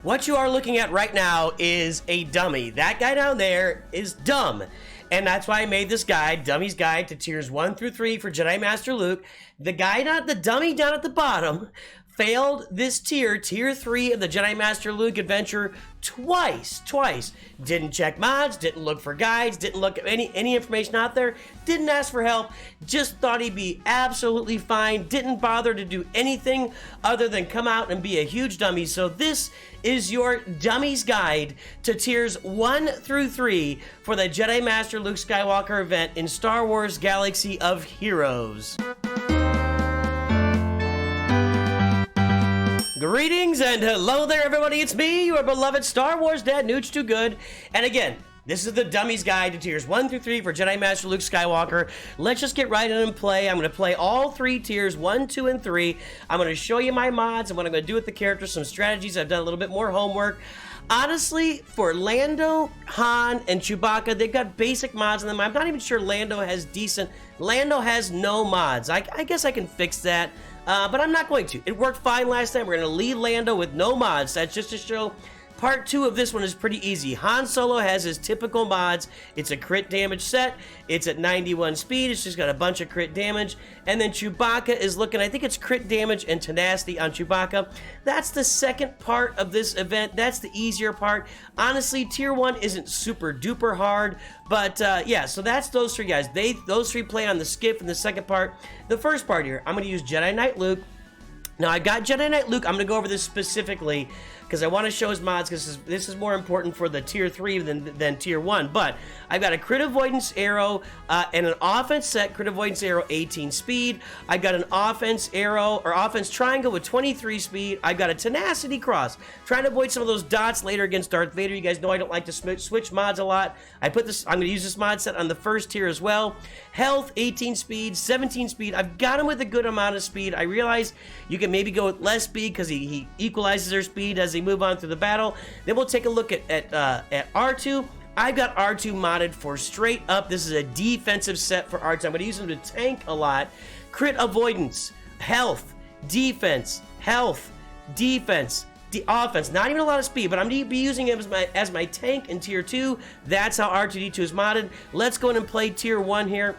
What you are looking at right now is a dummy. That guy down there is dumb. And that's why I made this guide, Dummy's Guide to Tiers 1 through 3 for Jedi Master Luke. The dummy down at the bottom, failed this tier 3 of the Jedi Master Luke adventure twice. Didn't check mods, didn't look for guides, didn't look at any information out there, didn't ask for help, just thought he'd be absolutely fine, didn't bother to do anything other than come out and be a huge dummy. So this is your Dummy's Guide to Tiers 1 through 3 for the Jedi Master Luke Skywalker event in Star Wars Galaxy of Heroes. Greetings and hello there, everybody. It's me, your beloved Star Wars dad, Nooch Too Good. And again, this is the Dummy's Guide to Tiers 1 through 3 for Jedi Master Luke Skywalker. Let's just get right in and play. I'm going to play all 3 tiers, 1, 2, and 3. I'm going to show you my mods and what I'm going to do with the characters, some strategies. I've done a little bit more homework. Honestly, for Lando, Han, and Chewbacca, they've got basic mods on them. I'm not even sure Lando has no mods. I guess I can fix that. But I'm not going to. It worked fine last time. We're going to leave Lando with no mods. That's just to show part 2 of this one is pretty easy. Han Solo has his typical mods. It's a crit damage set. It's at 91 speed. It's just got a bunch of crit damage. And then Chewbacca is looking, I think it's crit damage and tenacity on Chewbacca. That's the second part of this event. That's the easier part. Honestly, tier 1 isn't super duper hard. But yeah, so that's those 3 guys. Those 3 play on the skiff in the second part. The first part here, I'm going to use Jedi Knight Luke. Now, I got Jedi Knight Luke. I'm going to go over this specifically because I want to show his mods because this is more important for the tier 3 than tier 1. But I've got a crit avoidance arrow and an offense set, crit avoidance arrow 18 speed. I've got an offense arrow or offense triangle with 23 speed. I've got a tenacity cross, trying to avoid some of those dots later against Darth Vader. You guys know I don't like to switch mods a lot. I'm going to use this mod set on the first tier as well. Health 18 speed, 17 speed. I've got him with a good amount of speed. I realize you can maybe go with less speed because he equalizes their speed as they move on through the battle. Then we'll take a look at R2. I've got R2 modded for straight up. This is a defensive set for R2. I'm going to use him to tank a lot. Crit avoidance, health, defense, offense. Not even a lot of speed, but I'm going to be using him as my tank in tier 2. That's how R2-D2 is modded. Let's go in and play tier 1 here.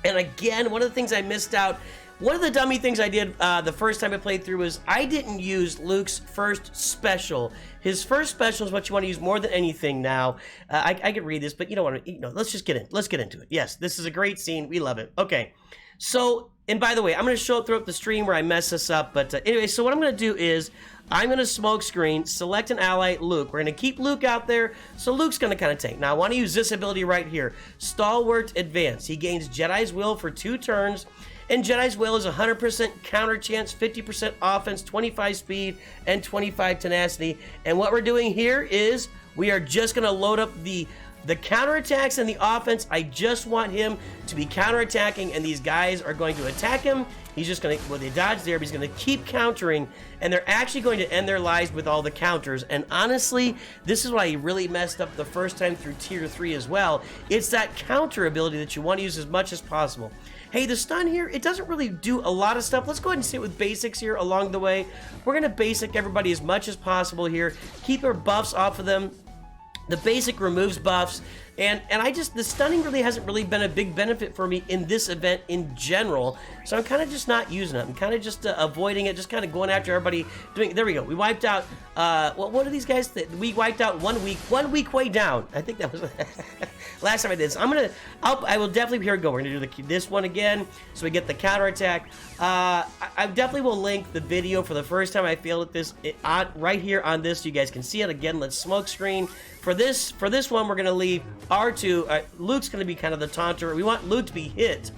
And again, one of the things I missed out, one of the dummy things I did the first time I played through was I didn't use Luke's first special. His first special is what you want to use more than anything now. I could read this, but you don't want to, let's just let's get into it. Yes, this is a great scene. We love it. Okay, so, and by the way, I'm going to show it throughout the stream where I mess this up, but anyway, so what I'm going to do is I'm going to smoke screen, select an ally, Luke. We're going to keep Luke out there, so Luke's going to kind of tank. Now, I want to use this ability right here, Stalwart Advance. He gains Jedi's Will for 2 turns, and Jedi's Will is 100% counter chance, 50% offense, 25 speed, and 25 tenacity. And what we're doing here is we are just going to load up the counterattacks and the offense. I just want him to be counterattacking, and these guys are going to attack him. He's just going to, well, they dodge there, but he's going to keep countering, and they're actually going to end their lives with all the counters. And honestly, this is why he really messed up the first time through tier 3 as well. It's that counter ability that you want to use as much as possible. Hey, the stun here, it doesn't really do a lot of stuff. Let's go ahead and sit with basics here along the way. We're going to basic everybody as much as possible here. Keep our buffs off of them. The basic removes buffs, and the stunning really hasn't really been a big benefit for me in this event in general, so I'm kind of just not using it. I'm kind of just avoiding it, just kind of going after everybody doing. There we go. We wiped out, well, what are these guys? We wiped out one week way down. I think that was last time I did this. I will definitely, here we go. We're going to do this one again, so we get the counterattack. I definitely will link the video for the first time I failed at this right here on this, so you guys can see it again. Let's smoke screen. For this one, we're going to leave R2. Luke's going to be kind of the taunter. We want Luke to be hit.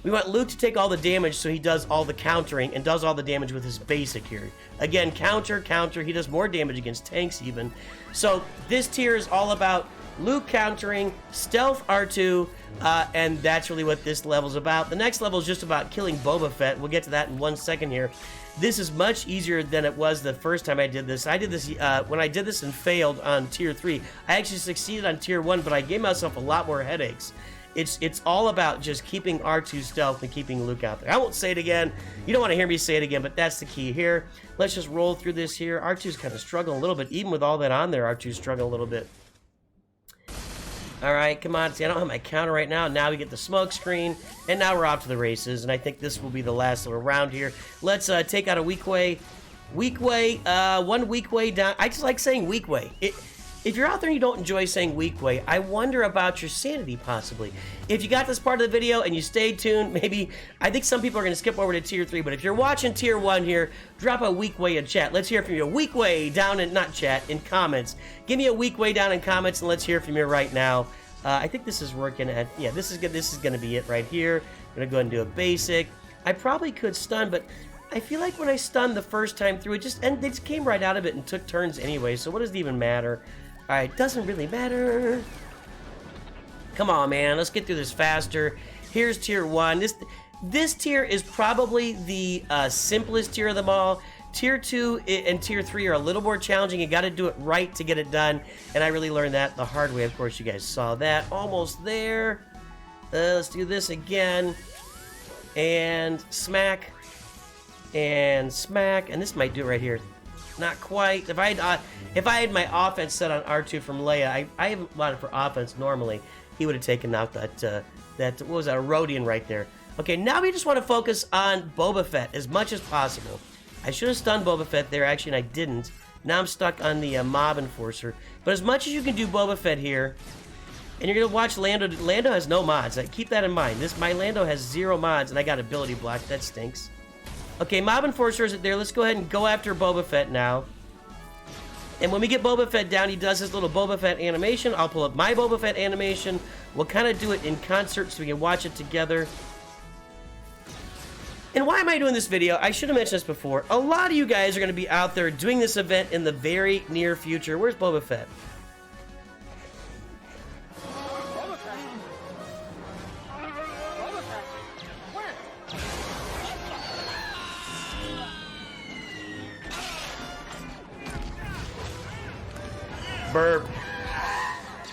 We want Luke to take all the damage so he does all the countering and does all the damage with his basic here. Again, counter. He does more damage against tanks even. So this tier is all about Luke countering, stealth R2, and that's really what this level's about. The next level is just about killing Boba Fett. We'll get to that in 1 second here. This is much easier than it was the first time I did this. I did this when I did this and failed on tier 3. I actually succeeded on tier 1, but I gave myself a lot more headaches. It's all about just keeping R2 stealth and keeping Luke out there. I won't say it again. You don't want to hear me say it again, but that's the key here. Let's just roll through this here. R2's kind of struggling a little bit. Even with all that on there, R2's struggling a little bit. All right, come on. See, I don't have my counter right now. Now we get the smoke screen, and now we're off to the races, and I think this will be the last little round here. Let's take out a weak way. Weak way, one weak way down. I just like saying weak way. If you're out there and you don't enjoy saying weak way, I wonder about your sanity, possibly. If you got this part of the video and you stayed tuned, maybe, I think some people are going to skip over to Tier 3, but if you're watching Tier 1 here, drop a weak way in chat. Let's hear from you. Weak way down in, not chat, in comments. Give me a weak way down in comments, and let's hear from you right now. I think this is working at, yeah, this is going to be it right here. I'm going to go ahead and do a basic. I probably could stun, but I feel like when I stunned the first time through, they just came right out of it and took turns anyway, so what does it even matter? Alright, doesn't really matter. Come on, man. Let's get through this faster. Here's Tier 1. This tier is probably the simplest tier of them all. Tier 2 and Tier 3 are a little more challenging. You got to do it right to get it done, and I really learned that the hard way. Of course, you guys saw that. Almost there. Let's do this again. And smack. And smack. And this might do it right here. Not quite. If I had my offense set on R2 from Leia, I haven't wanted for offense normally. He would have taken out that what was that, a Rodian right there. Okay, now we just want to focus on Boba Fett as much as possible. I should have stunned Boba Fett there, actually, and I didn't. Now I'm stuck on the Mob Enforcer. But as much as you can do Boba Fett here, and you're going to watch Lando. Lando has no mods. Keep that in mind. My Lando has 0 mods, and I got ability block. That stinks. Okay, Mob Enforcer is there. Let's go ahead and go after Boba Fett now. And when we get Boba Fett down, he does his little Boba Fett animation. I'll pull up my Boba Fett animation. We'll kind of do it in concert so we can watch it together. And why am I doing this video? I should have mentioned this before. A lot of you guys are going to be out there doing this event in the very near future. Where's Boba Fett? Burp.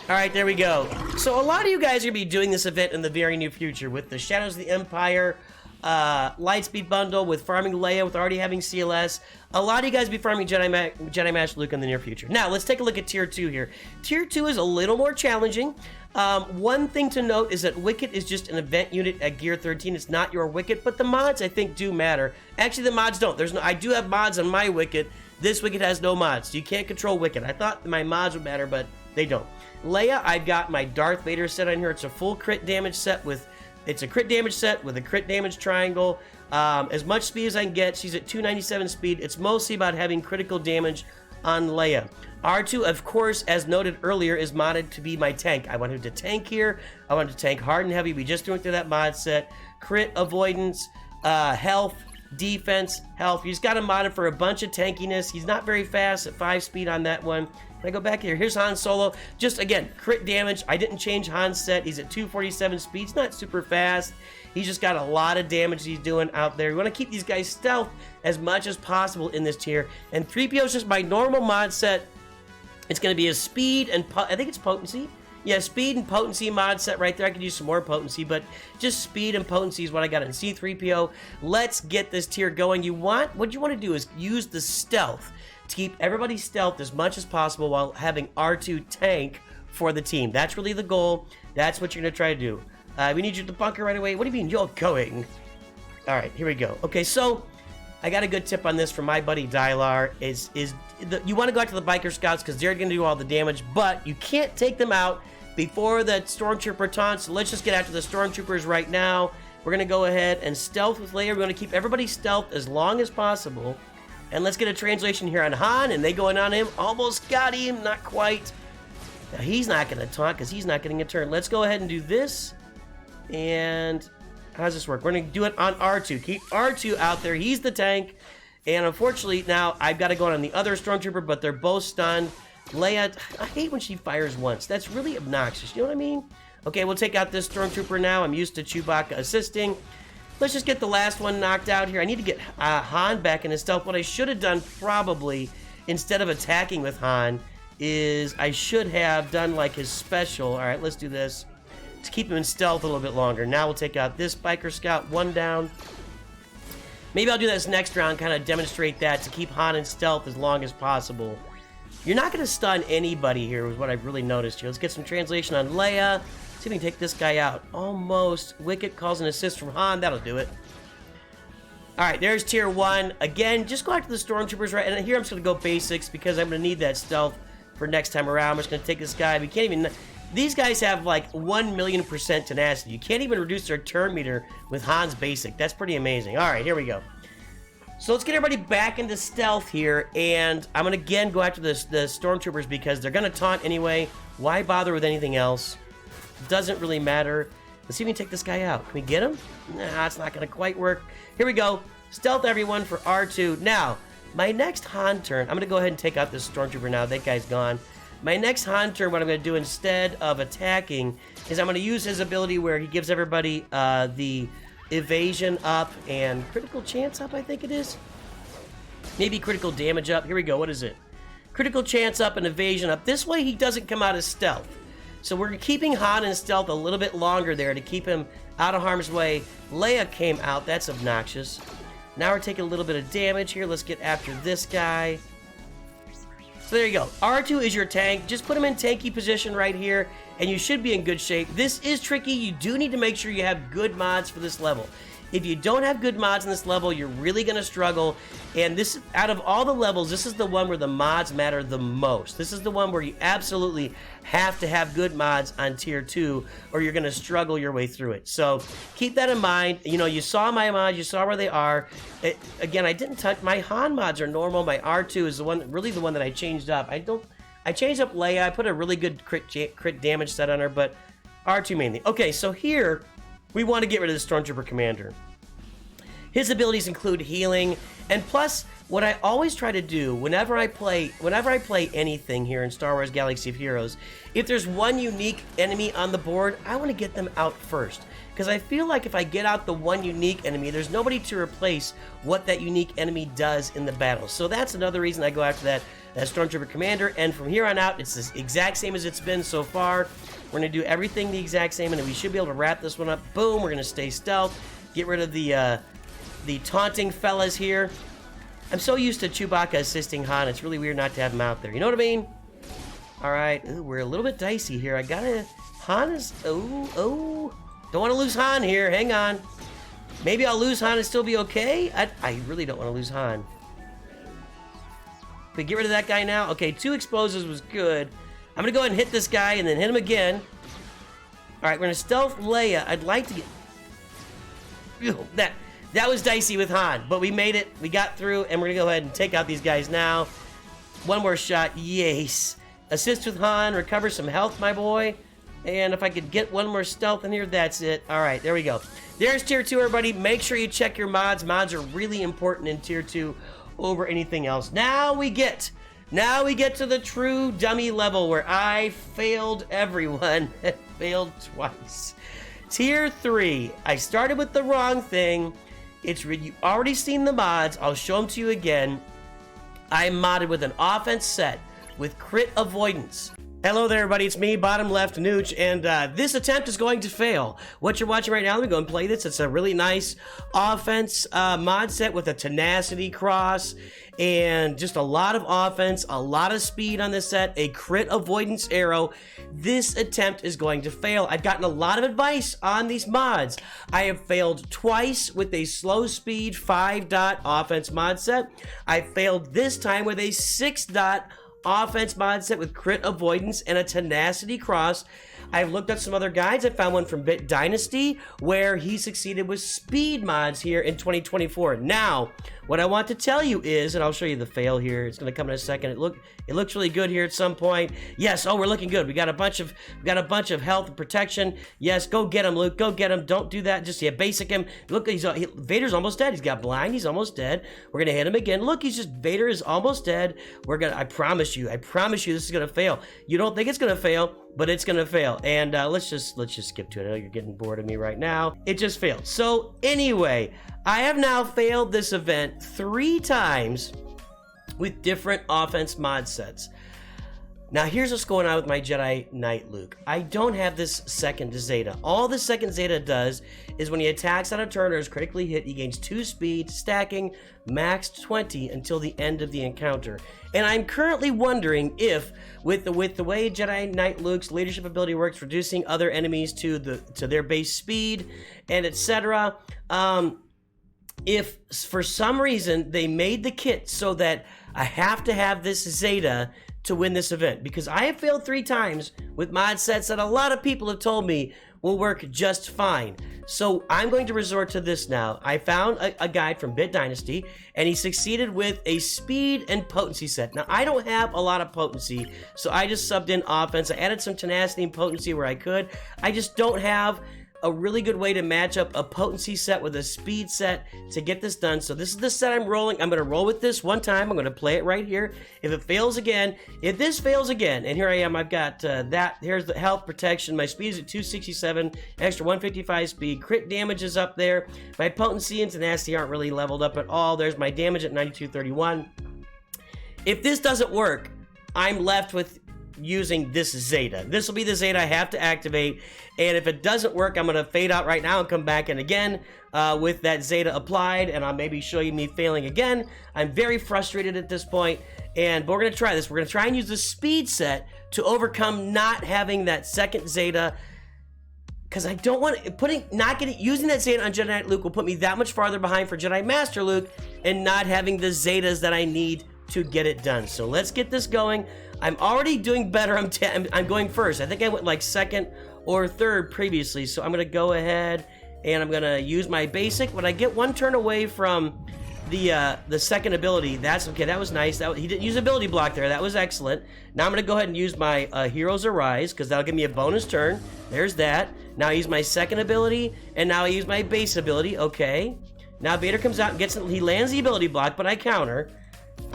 Alright, there we go. So a lot of you guys are going to be doing this event in the very near future with the Shadows of the Empire Lightspeed bundle, with farming Leia, with already having CLS. A lot of you guys will be farming Jedi Master Luke in the near future. Now, let's take a look at Tier 2 here. Tier 2 is a little more challenging. One thing to note is that Wicket is just an event unit at Gear 13. It's not your Wicket, but the mods, I think, do matter. Actually, the mods don't. I do have mods on my Wicket. This Wicket has no mods, so you can't control Wicket. I thought my mods would matter, but they don't. Leia, I've got my Darth Vader set on here. It's a full crit damage set with... It's a crit damage set with a crit damage triangle. As much speed as I can get. She's at 297 speed. It's mostly about having critical damage on Leia. R2, of course, as noted earlier, is modded to be my tank. I want him to tank here. I want him to tank hard and heavy. We just went through that mod set. Crit avoidance, health, defense, health. You just got him modded for a bunch of tankiness. He's not very fast at 5 speed on that one. Can I go back here? Here's Han Solo. Just, again, crit damage. I didn't change Han's set. He's at 247 speed. He's not super fast. He's just got a lot of damage he's doing out there. We want to keep these guys stealth as much as possible in this tier. And 3PO is just my normal mod set. It's going to be a speed and... I think it's potency. Yeah, speed and potency mod set right there. I could use some more potency, but just speed and potency is what I got in C3PO. Let's get this tier going. What you want to do is use the stealth to keep everybody stealth as much as possible while having R2 tank for the team. That's really the goal. That's what you're going to try to do. We need you to bunker right away. What do you mean you're going? All right, here we go. Okay, so I got a good tip on this from my buddy Dylar. You want to go out to the Biker Scouts because they're going to do all the damage, but you can't take them out before the Stormtrooper taunts. So let's just get after the Stormtroopers right now. We're going to go ahead and stealth with Leia. We're going to keep everybody stealth as long as possible. And let's get a translation here on Han, and they going on him. Almost got him, not quite. Now, he's not going to taunt because he's not getting a turn. Let's go ahead and do this. And how does this work? We're going to do it on R2. Keep R2 out there. He's the tank. And unfortunately, now I've got to go on the other Stormtrooper, but they're both stunned. Leia, I hate when she fires once. That's really obnoxious. You know what I mean? Okay, we'll take out this Stormtrooper now. I'm used to Chewbacca assisting. Let's just get the last one knocked out here. I need to get Han back in his stealth. What I should have done probably, instead of attacking with Han, is I should have done like his special. All right, let's do this. to keep him in stealth a little bit longer. Now we'll take out this Biker Scout, 1 down. Maybe I'll do this next round, kind of demonstrate that to keep Han in stealth as long as possible. You're not going to stun anybody here, was what I've really noticed here. Let's get some translation on Leia. See if we can take this guy out. Almost. Wicket calls an assist from Han. That'll do it. Alright, there's tier 1. Again, just go after the Stormtroopers, right? And here I'm just going to go basics because I'm going to need that stealth for next time around. I'm just going to take this guy. We can't even... These guys have like 1,000,000% tenacity. You can't even reduce their turn meter with Han's basic. That's pretty amazing. Alright, here we go. So let's get everybody back into stealth here, and I'm going to again go after the Stormtroopers because they're going to taunt anyway. Why bother with anything else? Doesn't really matter. Let's see if we can take this guy out. Can we get him? Nah, it's not going to quite work. Here we go. Stealth everyone for R2. Now, my next Han turn, I'm going to go ahead and take out this Stormtrooper now. That guy's gone. My next Han turn, what I'm going to do instead of attacking is I'm going to use his ability where he gives everybody the evasion up and critical chance up, I think it is. Maybe critical damage up. Here we go. What is it? Critical chance up and evasion up. This way he doesn't come out as stealth. So we're keeping Han in stealth a little bit longer there to keep him out of harm's way. Leia came out. That's obnoxious. Now we're taking a little bit of damage here. Let's get after this guy. So there you go. R2 is your tank. Just put him in tanky position right here, and you should be in good shape. This is tricky. You do need to make sure you have good mods for this level. If you don't have good mods in this level, you're really going to struggle. And this, out of all the levels, this is the one where the mods matter the most. This is the one where you absolutely have to have good mods on tier 2, or you're going to struggle your way through it. So keep that in mind. You know, you saw my mods, you saw where they are. Again, I didn't touch my Han mods are normal. My R2 is the one, really the one that I changed up. I changed up Leia. I put a really good crit damage set on her, but R2 mainly. Okay, so here we want to get rid of the Stormtrooper Commander. His abilities include healing, and plus, what I always try to do whenever I play anything here in Star Wars Galaxy of Heroes, if there's one unique enemy on the board, I want to get them out first. Because I feel like if I get out the one unique enemy, there's nobody to replace what that unique enemy does in the battle. So that's another reason I go after that Stormtrooper Commander, and from here on out, it's the exact same as it's been so far. We're going to do everything the exact same, and we should be able to wrap this one up. Boom, we're going to stay stealth, get rid of the taunting fellas here. I'm so used to Chewbacca assisting Han, it's really weird not to have him out there. You know what I mean? Alright, we're a little bit dicey here. Han is, oh. Don't want to lose Han here, hang on. Maybe I'll lose Han and still be okay? I really don't want to lose Han. But get rid of that guy now. Okay, 2 explosives was good. I'm going to go ahead and hit this guy and then hit him again. Alright, we're going to stealth Leia. I'd like to get... Ew, that was dicey with Han, but we made it. We got through, and we're going to go ahead and take out these guys now. One more shot. Yes. Assist with Han. Recover some health, my boy. And if I could get one more stealth in here, that's it. All right, there we go. There's Tier 2, everybody. Make sure you check your mods. Mods are really important in Tier 2 over anything else. Now we get to the true dummy level where I failed everyone. Failed twice. Tier 3. I started with the wrong thing. You've already seen the mods. I'll show them to you again. I am modded with an offense set with crit avoidance. Hello there, everybody. It's me, bottom left Nooch, and this attempt is going to fail. What you're watching right now, let me go and play this. It's a really nice offense mod set with a tenacity cross and just a lot of offense, a lot of speed on this set, a crit avoidance arrow. This attempt is going to fail. I've gotten a lot of advice on these mods. I have failed twice with a slow speed 5-dot offense mod set. I failed this time with a 6-dot offense mod set with crit avoidance and a tenacity cross. I've looked up some other guides. I found one from Bit Dynasty where he succeeded with speed mods here in 2024. Now, what I want to tell you is, and I'll show you the fail here. It's going to come in a second. It looks really good here at some point. Yes, oh, we're looking good. We got a bunch of health and protection. Yes, go get him, Luke. Go get him. Don't do that. Just basic him. Look, Vader's almost dead. He's got blind. He's almost dead. We're gonna hit him again. Look, Vader is almost dead. I promise you, this is gonna fail. You don't think it's gonna fail, but it's gonna fail. And let's just skip to it. I know you're getting bored of me right now. It just failed. So anyway, I have now failed this event 3 times with different offense mod sets. Now here's what's going on with my Jedi Knight Luke. I don't have this second Zeta. All the second Zeta does is when he attacks on a turn or is critically hit, he gains 2 speed, stacking max 20 until the end of the encounter. And I'm currently wondering if, with the way Jedi Knight Luke's leadership ability works, reducing other enemies to their base speed and etc., if for some reason they made the kit so that I have to have this Zeta to win this event, because I have failed 3 times with mod sets that a lot of people have told me will work just fine. So I'm going to resort to this now. I found a guide from Bit Dynasty, and he succeeded with a speed and potency set. Now, I don't have a lot of potency, so I just subbed in offense. I added some tenacity and potency where I could. I just don't have a really good way to match up a potency set with a speed set to get this done. So this is the set I'm rolling. I'm gonna roll with this one time. I'm gonna play it right here. If it fails again, if this fails again, and here I am, I've got that. Here's the health protection. My speed is at 267, extra 155 speed. Crit damage is up there. My potency and tenacity aren't really leveled up at all. There's my damage at 9231. If this doesn't work, I'm left with using this Zeta. This will be the Zeta I have to activate, and if it doesn't work, I'm going to fade out right now and come back in again with that Zeta applied, and I'll maybe show you me failing again. I'm very frustrated at this point, but we're going to try this. We're going to try and use the speed set to overcome not having that second Zeta, because I don't want using that Zeta on Jedi Knight Luke will put me that much farther behind for Jedi Master Luke, and not having the Zetas that I need to get it done. So let's get this going. I'm already doing better. I'm going first. I think I went like second or third previously, so I'm gonna go ahead and I'm gonna use my basic. When I get 1 turn away from the second ability, that's okay. That was nice. He didn't use ability block there. That was excellent. Now I'm gonna go ahead and use my Heroes Arise, because that'll give me a bonus turn. There's that. Now I use my second ability, and now I use my base ability. Okay. Now Vader comes out and he lands the ability block, but I counter.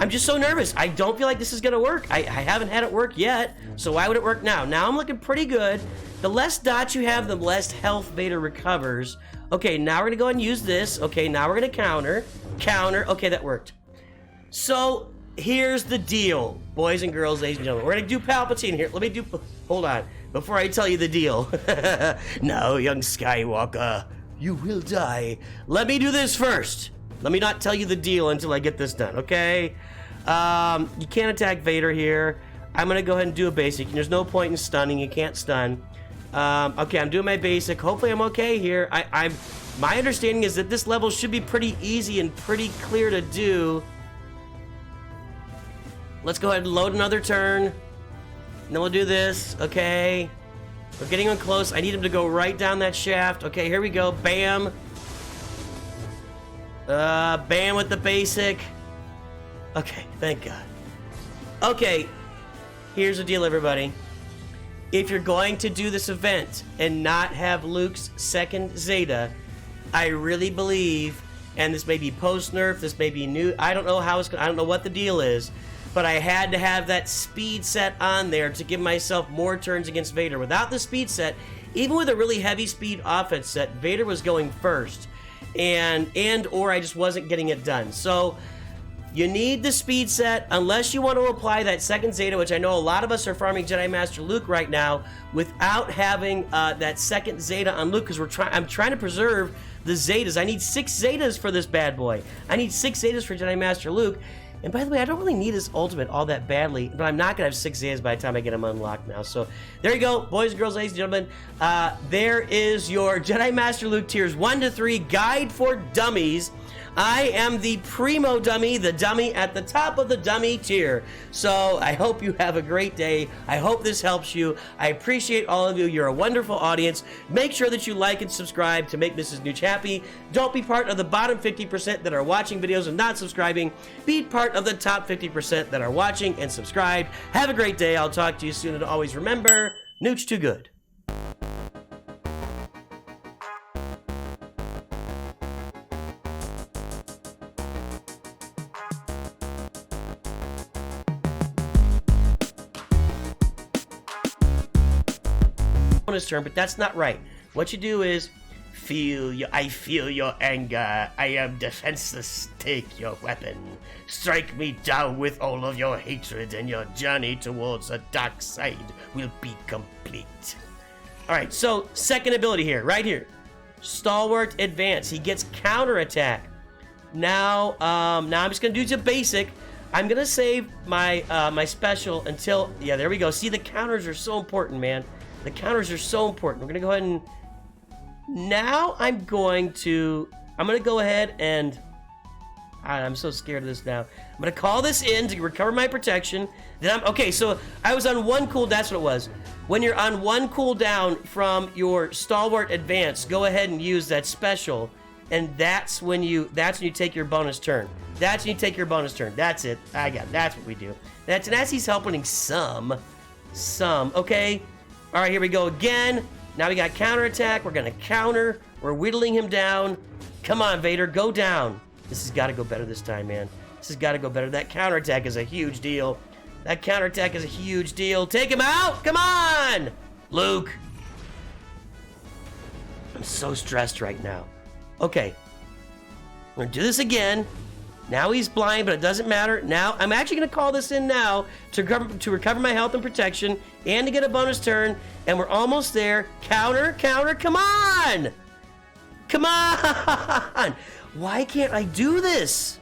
I'm just so nervous. I don't feel like this is going to work. I haven't had it work yet, so why would it work now? Now I'm looking pretty good. The less dots you have, the less health Vader recovers. Okay, now we're going to go ahead and use this. Okay, now we're going to counter. Counter. Okay, that worked. So here's the deal, boys and girls, ladies and gentlemen. We're going to do Palpatine here. Hold on, before I tell you the deal. No, young Skywalker, you will die. Let me do this first. Let me not tell you the deal until I get this done, okay? You can't attack Vader here. I'm going to go ahead and do a basic. There's no point in stunning. You can't stun. Okay, I'm doing my basic. Hopefully I'm okay here. My understanding is that this level should be pretty easy and pretty clear to do. Let's go ahead and load another turn. And then we'll do this, okay? We're getting on close. I need him to go right down that shaft. Okay, here we go. Bam. Bam with the basic. Okay, thank God. Okay, here's the deal, everybody. If you're going to do this event and not have Luke's second Zeta, I really believe, and this may be post-nerf, this may be new, I don't know how I don't know what the deal is, but I had to have that speed set on there to give myself more turns against Vader. Without the speed set, even with a really heavy speed offense set, Vader was going first. Or I just wasn't getting it done. So you need the speed set unless you want to apply that second Zeta, which I know a lot of us are farming Jedi Master Luke right now without having that second Zeta on Luke, because I'm trying to preserve the Zetas. I need 6 Zetas for this bad boy. I need 6 Zetas for Jedi Master Luke. And by the way, I don't really need his ultimate all that badly, but I'm not going to have 6 Zetas by the time I get him unlocked now. So there you go, boys and girls, ladies and gentlemen. There is your Jedi Master Luke tiers 1 to 3 guide for dummies. I am the primo dummy, the dummy at the top of the dummy tier. So I hope you have a great day. I hope this helps you. I appreciate all of you. You're a wonderful audience. Make sure that you like and subscribe to make Mrs. Nooch happy. Don't be part of the bottom 50% that are watching videos and not subscribing. Be part of the top 50% that are watching and subscribed. Have a great day. I'll talk to you soon, and always remember, Nooch too good. Bonus turn, but that's not right. What you do is I feel your anger. I am defenseless. Take your weapon. Strike me down with all of your hatred, and your journey towards a dark side will be complete. All right, so second ability here, right here. Stalwart Advance. He gets counterattack. Now I'm just going to do the basic. I'm going to save my my special until... Yeah, there we go. See, the counters are so important, man. The counters are so important. We're going to go ahead and... Now I'm going to go ahead and... I'm so scared of this now. I'm going to call this in to recover my protection. Then okay, so I was on one cooldown. That's what it was. When you're on one cooldown from your Stalwart Advance, go ahead and use that special. And that's when you take your bonus turn. That's when you take your bonus turn. That's it. I got it. That's what we do. And as he's helping some. Okay. All right, here we go again. Now we got counterattack. We're going to counter. We're whittling him down. Come on, Vader. Go down. This has got to go better this time, man. This has got to go better. That counterattack is a huge deal. That counterattack is a huge deal. Take him out. Come on, Luke. I'm so stressed right now. Okay. We're going to do this again. Now he's blind, but it doesn't matter. Now, I'm actually going to call this in now to recover my health and protection and to get a bonus turn. And we're almost there. Counter. Come on. Come on. Why can't I do this?